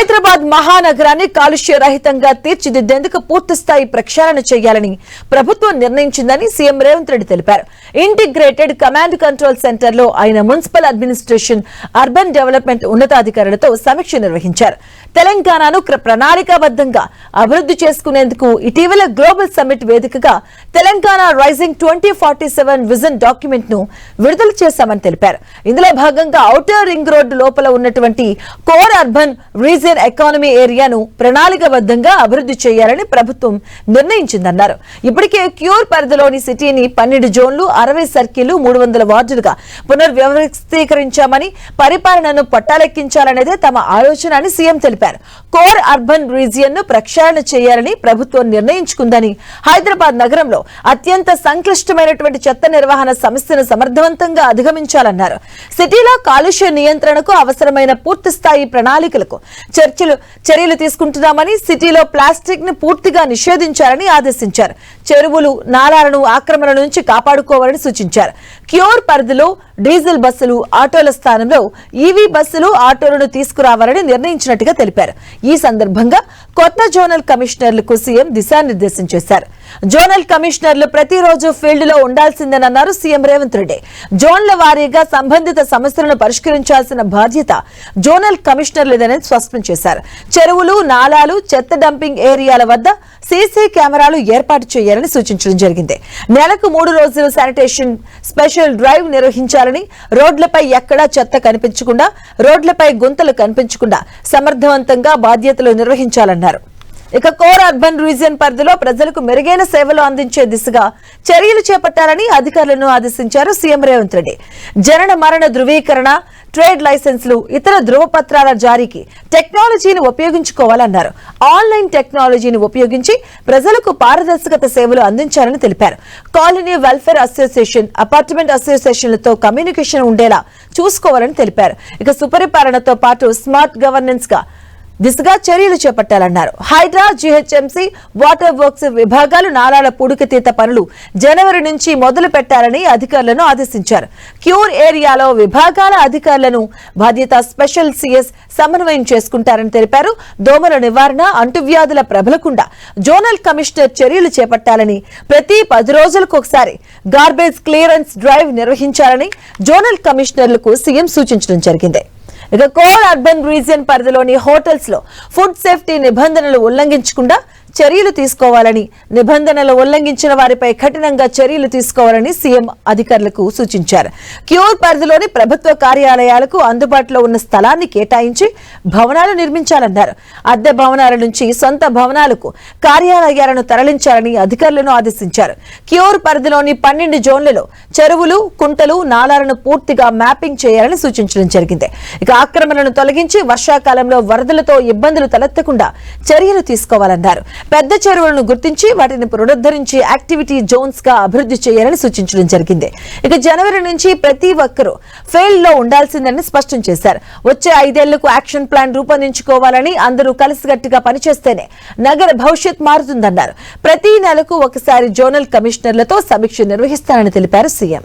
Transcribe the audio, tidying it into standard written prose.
హైదరాబాద్ మహానగరాన్ని కాలుష్య రహితంగా తీర్చిదిద్దేందుకు పూర్తిస్థాయి ప్రక్షాళన చేయాలని ప్రభుత్వం నిర్ణయించిందని సీఎం రేవంత్ రెడ్డి తెలిపారు. ఇంటిగ్రేటెడ్ కమాండ్ కంట్రోల్ సెంటర్ లో ఆయన మున్సిపల్ అడ్మినిస్ట్రేషన్, అర్బన్ డెవలప్మెంట్ ఉన్నతాధికారులతో సమీక్ష నిర్వహించారు. తెలంగాణను ప్రణాళికాబద్దంగా అభివృద్ధి చేసుకునేందుకు ఇటీవల గ్లోబల్ సమ్మిట్ వేదికగా తెలంగాణ రైజింగ్ 2047 విజన్ డాక్యుమెంట్ ను విడుదల చేశామని తెలిపారు. ఇందులో భాగంగా ఔటర్ రింగ్ రోడ్డు లోపల ఉన్నటువంటి కోర్ అర్బన్ రీజియన్ ఎకానమీ ఏరియాను ప్రణాళికాబద్దంగా అభివృద్ధి చేయాలని ప్రభుత్వం నిర్ణయించిందన్నారు. ఇప్పటికే క్యూర్ పరిధిలోని సిటీని 12 జోన్లు, 60 సర్కిళ్లు, 300 వార్డులుగా పునర్వ్యవస్థీకరించామని, పరిపాలనను పట్టాలెక్కించాలనేదే తమ ఆలోచన అని సీఎం తెలిపారు. కోర్ అర్బన్ రీజియన్ ను ప్రక్షాళన చేయాలని ప్రభుత్వం నిర్ణయించుకుందని, హైదరాబాద్ నగరంలో అత్యంత సంక్లిష్టమైనటువంటి చెత్త నిర్వహణ సమస్యను సమర్థవంతంగా అధిగమించాలన్నారు. సిటీలో కాలుష్య నియంత్రణకు అవసరమైన పూర్తిస్థాయి ప్రణాళికలకు చర్యలు తీసుకుంటున్నామని, సిటీలో ప్లాస్టిక్ ను పూర్తిగా నిషేధించాలని ఆదేశించారు. చెరువులు, నాలాలను ఆక్రమణ నుంచి కాపాడుకోవాలని సూచించారు. క్యూర్ పరిధిలో డీజిల్ బస్సులు, ఆటోల స్థానంలో ఈవీ బస్సులు, ఆటోలను తీసుకురావాలని నిర్ణయించినట్టుగా తెలిపారు. ఈ సందర్భంగా కొత్త జోనల్ కమిషనర్లకు సీఎం దిశానిర్దేశం చేశారు. జోనల్ కమిషనర్లు ప్రతిరోజు ఫీల్డ్ లో ఉండాల్సిందేనన్నారు సీఎం రేవంత్ రెడ్డి. జోన్ల వారీగా సంబంధిత సమస్యలను పరిష్కరించాల్సిన బాధ్యత జోనల్ కమిషనర్లేదని స్పష్టం చేశారు. చెరువులు, నాలాలు, చెత్త డంపింగ్ ఏరియాల వద్ద సీసీ కెమెరాలు ఏర్పాటు చేయాలని సూచించడం జరిగింది. నెలకు 3 రోజులు శానిటేషన్ స్పెషల్ డ్రైవ్ నిర్వహించాలని, రోడ్లపై ఎక్కడా చెత్త కనిపించకుండా, రోడ్లపై గుంతలు కనిపించకుండా సమర్థవంతంగా బాధ్యతలు నిర్వహించాలన్నారు. ఇక కోర్ అర్బన్ రీజియన్ పరిధిలో ప్రజలకు మెరుగైన సేవలు అందించే దిశగా చర్యలు చేపట్టాలని అధికారులను ఆదేశించారు సీఎం రేవంత్ రెడ్డి. జనన మరణ ధృవీకరణ, ట్రేడ్ లైసెన్సులు, ఇతర ధృవపత్రాల జారీకి టెక్నాలజీని ఉపయోగించుకోవాలన్నారు. ఆన్లైన్ టెక్నాలజీని ఉపయోగించి ప్రజలకు పారదర్శకత సేవలు అందించాలని తెలిపారు. కాలనీ వెల్ఫేర్ అసోసియేషన్, అపార్ట్మెంట్ అసోసియేషన్లతో కమ్యూనికేషన్ ఉండేలా చూసుకోవాలని తెలిపారు. ఇక సుపరిపాలనతో పాటు స్మార్ట్ గవర్నెన్స్ గా దిశగా చర్యలు చేపట్టాలన్నారు. హైడ్రా, జీహెచ్ఎంసీ, వాటర్ వర్క్స్ విభాగాలు నాలాల పూడికతీత పనులు జనవరి నుంచి మొదలు పెట్టాలని అధికారులను ఆదేశించారు. క్యూర్ ఏరియాలో విభాగాల అధికారులను బాధ్యత స్పెషల్ సీఎస్ సమన్వయం చేసుకుంటారని తెలిపారు. దోమల నివారణ, అంటువ్యాధుల ప్రబలకుండా జోనల్ కమిషనర్ చర్యలు చేపట్టాలని, ప్రతి 10 రోజులకు ఒకసారి గార్బేజ్ క్లియరెన్స్ డ్రైవ్ నిర్వహించాలని జోనల్ కమిషనర్లకు సీఎం సూచించడం జరిగింది. ఇక కోర్ అర్బన్ రీజియన్ పరిధిలోని హోటల్స్ లో ఫుడ్ సేఫ్టీ నిబంధనలు ఉల్లంఘించకుండా చర్యలు తీసుకోవాలని, నిబంధనలు ఉల్లంఘించిన వారిపై కఠినంగా చర్యలు తీసుకోవాలని సీఎం అధికారులకు సూచించారు. క్యూర్ పరిధిలోని ప్రభుత్వ కార్యాలయాలకు అందుబాటులో ఉన్న స్థలాన్ని కేటాయించి భవనాలు నిర్మించాలన్నారు. అద్దె భవనాల నుంచి సొంత భవనాలకు కార్యాలయాలను తరలించాలని అధికారులను ఆదేశించారు. క్యూర్ పరిధిలోని 12 జోన్లలో చెరువులు, కుంటలు, నాలాలను పూర్తిగా మ్యాపింగ్ చేయాలని సూచించడం జరిగింది. ఇక ఆక్రమణలను తొలగించి వర్షాకాలంలో వరదలతో ఇబ్బందులు తలెత్తకుండా చర్యలు తీసుకోవాలన్నారు. పెద్ద చెరువులను గుర్తించి వాటిని పునరుద్ధరించి యాక్టివిటీ జోన్స్ గా అభివృద్ధి చేయాలని సూచించడం జరిగింది. ఇక జనవరి నుంచి ప్రతి ఒక్కరూ ఫీల్డ్ లో ఉండాల్సిందని స్పష్టం చేశారు. వచ్చే 5 ఏళ్లకు యాక్షన్ ప్లాన్ రూపొందించుకోవాలని, అందరూ కలిసికట్టుగా పనిచేస్తేనే నగర భవిష్యత్ మారుతుందన్నారు. ప్రతి నెలకు ఒకసారి జోనల్ కమిషనర్లతో సమీక్ష నిర్వహిస్తారని తెలిపారు సీఎం.